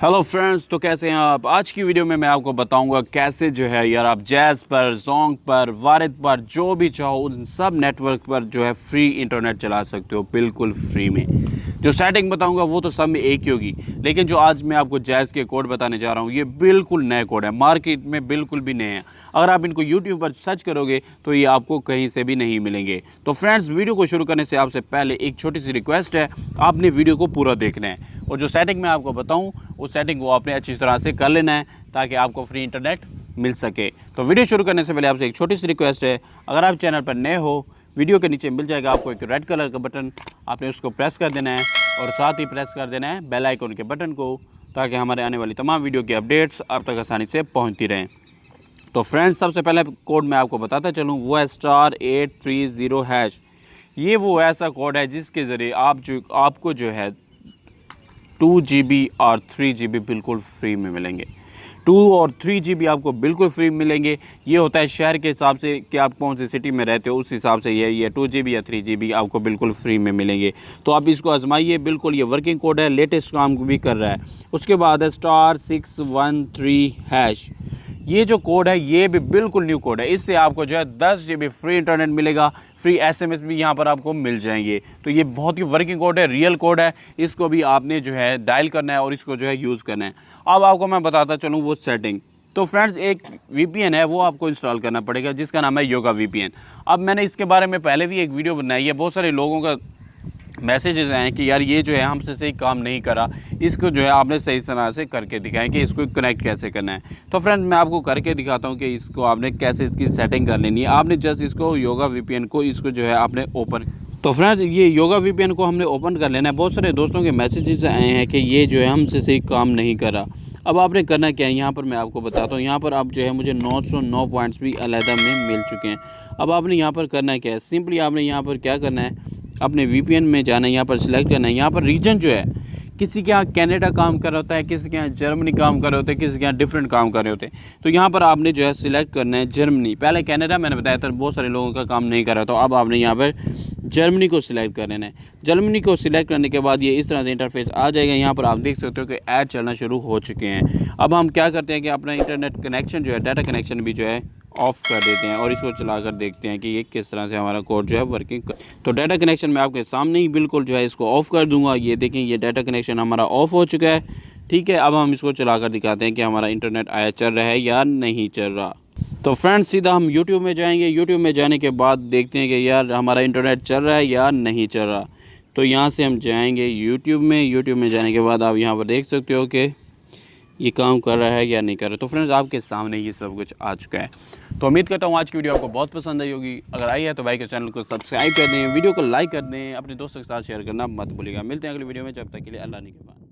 Hello friends, तो कैसे हैं आप। आज की वीडियो में मैं आपको बताऊंगा कैसे जो है यार आप जैज़ पर, जोंग पर, वारिद पर, जो भी चाहो उन सब नेटवर्क पर जो है फ्री इंटरनेट चला सकते हो बिल्कुल फ्री में। जो सेटिंग बताऊंगा वो तो सब में एक ही होगी, लेकिन जो आज मैं आपको जैज़ के कोड बताने जा रहा हूँ ये बिल्कुल नए कोड है, मार्केट में बिल्कुल भी नए हैं। अगर आप इनको यूट्यूब पर सर्च करोगे तो ये आपको कहीं से भी नहीं मिलेंगे। तो फ्रेंड्स, वीडियो को शुरू करने से आपसे पहले एक छोटी सी रिक्वेस्ट है, आपने वीडियो को पूरा देखना है और जो सेटिंग मैं आपको बताऊं उस सेटिंग को आपने अच्छी तरह से कर लेना है ताकि आपको फ्री इंटरनेट मिल सके। तो वीडियो शुरू करने से पहले आपसे एक छोटी सी रिक्वेस्ट है, अगर आप चैनल पर नए हो, वीडियो के नीचे मिल जाएगा आपको एक रेड कलर का बटन, आपने उसको प्रेस कर देना है और साथ ही प्रेस कर देना है बेल आइकन के बटन को, ताकि हमारे आने वाली तमाम वीडियो की अपडेट्स आप तक आसानी से पहुँचती रहें। तो फ्रेंड्स, सबसे पहले कोड मैं आपको बताता चलूँ, वो है *830#। ये वो ऐसा कोड है जिसके ज़रिए आपको जो है 2 GB और 3 GB बिल्कुल फ्री में मिलेंगे। 2 और 3 GB आपको बिल्कुल फ्री मिलेंगे। ये होता है शहर के हिसाब से कि आप कौन सी सिटी में रहते हो, उस हिसाब से ये 2 GB या 3 GB आपको बिल्कुल फ्री में मिलेंगे। तो आप इसको आजमाइए, बिल्कुल ये वर्किंग कोड है, लेटेस्ट काम भी कर रहा है। उसके बाद है *613#। ये जो कोड है ये भी बिल्कुल न्यू कोड है, इससे आपको जो है 10 GB फ्री इंटरनेट मिलेगा, फ्री SMS भी यहाँ पर आपको मिल जाएंगे। तो ये बहुत ही वर्किंग कोड है, रियल कोड है, इसको भी आपने जो है डायल करना है और इसको जो है यूज़ करना है। अब आपको मैं बताता चलूँ वो सेटिंग। तो फ्रेंड्स, एक VPN है वो आपको इंस्टॉल करना पड़ेगा जिसका नाम है योगा VPN। अब मैंने इसके बारे में पहले भी एक वीडियो बनाई है, बहुत सारे लोगों का मैसेजेस आए हैं कि यार ये जो है हमसे सही काम नहीं करा, इसको जो है आपने सही तरह से करके दिखाएं कि इसको कनेक्ट कैसे करना है। तो फ्रेंड, मैं आपको करके दिखाता हूं कि इसको आपने कैसे इसकी सेटिंग कर लेनी है। आपने जस्ट इसको योगा VPN को इसको जो है आपने ओपन। तो फ्रेंड्स, ये योगा VPN को हमने ओपन कर लेना है। बहुत सारे दोस्तों के मैसेजेस आए हैं कि ये जो है हमसे सही काम नहीं करा। अब आपने करना क्या है, यहाँ पर मैं आपको बताता हूँ। यहाँ पर आप जो है मुझे 909 पॉइंट्स भी अलहदा में मिल चुके हैं। अब आपने यहाँ पर करना क्या है, सिंपली आपने यहाँ पर क्या करना है, अपने VPN में जाना है, यहाँ पर सिलेक्ट करना है। यहाँ पर रीजन जो है, किसी के यहाँ कनाडा काम कर रहा होता है, किसी के यहाँ जर्मनी काम कर रहे होते हैं, किसी के यहाँ डिफरेंट काम कर रहे होते हैं। तो यहाँ पर आपने जो है सिलेक्ट करना है जर्मनी। पहले कनाडा मैंने बताया था बहुत सारे लोगों का काम नहीं कर रहा, तो अब आपने यहाँ पर जर्मनी को सिलेक्ट कर लेना है। जर्मनी को सिलेक्ट करने के बाद ये इस तरह से इंटरफेस आ जाएगा। यहाँ पर आप देख सकते हो कि ऐड चलना शुरू हो चुके हैं। अब हम क्या करते हैं कि अपना इंटरनेट कनेक्शन जो है, डाटा कनेक्शन भी जो है ऑफ़ कर देते हैं और इसको चलाकर देखते हैं कि ये किस तरह से हमारा कोड जो है वर्किंग तो डाटा कनेक्शन मैं आपके सामने ही बिल्कुल जो है इसको ऑफ़ कर दूंगा। ये देखें, ये डाटा कनेक्शन हमारा ऑफ़ हो चुका है। ठीक है, अब हम इसको चलाकर दिखाते हैं कि हमारा इंटरनेट आया चल रहा है या नहीं चल रहा। तो फ्रेंड्स, सीधा हम यूट्यूब में जाएंगे। यूट्यूब में जाने के बाद देखते हैं कि यार हमारा इंटरनेट चल रहा है या नहीं चल रहा। तो यहाँ से हम जाएंगे यूट्यूब में। यूट्यूब में जाने के बाद आप यहाँ पर देख सकते हो कि ये काम कर रहा है या नहीं कर रहा। तो फ्रेंड्स, आपके सामने ये सब कुछ आ चुका है। तो उम्मीद करता हूँ आज की वीडियो आपको बहुत पसंद आई होगी। अगर आई है तो भाई के चैनल को सब्सक्राइब कर दें, वीडियो को लाइक कर दें, अपने दोस्तों के साथ शेयर करना मत भूलिएगा। मिलते हैं अगली वीडियो में, जब तक के लिए अल्लाह ने के बाद।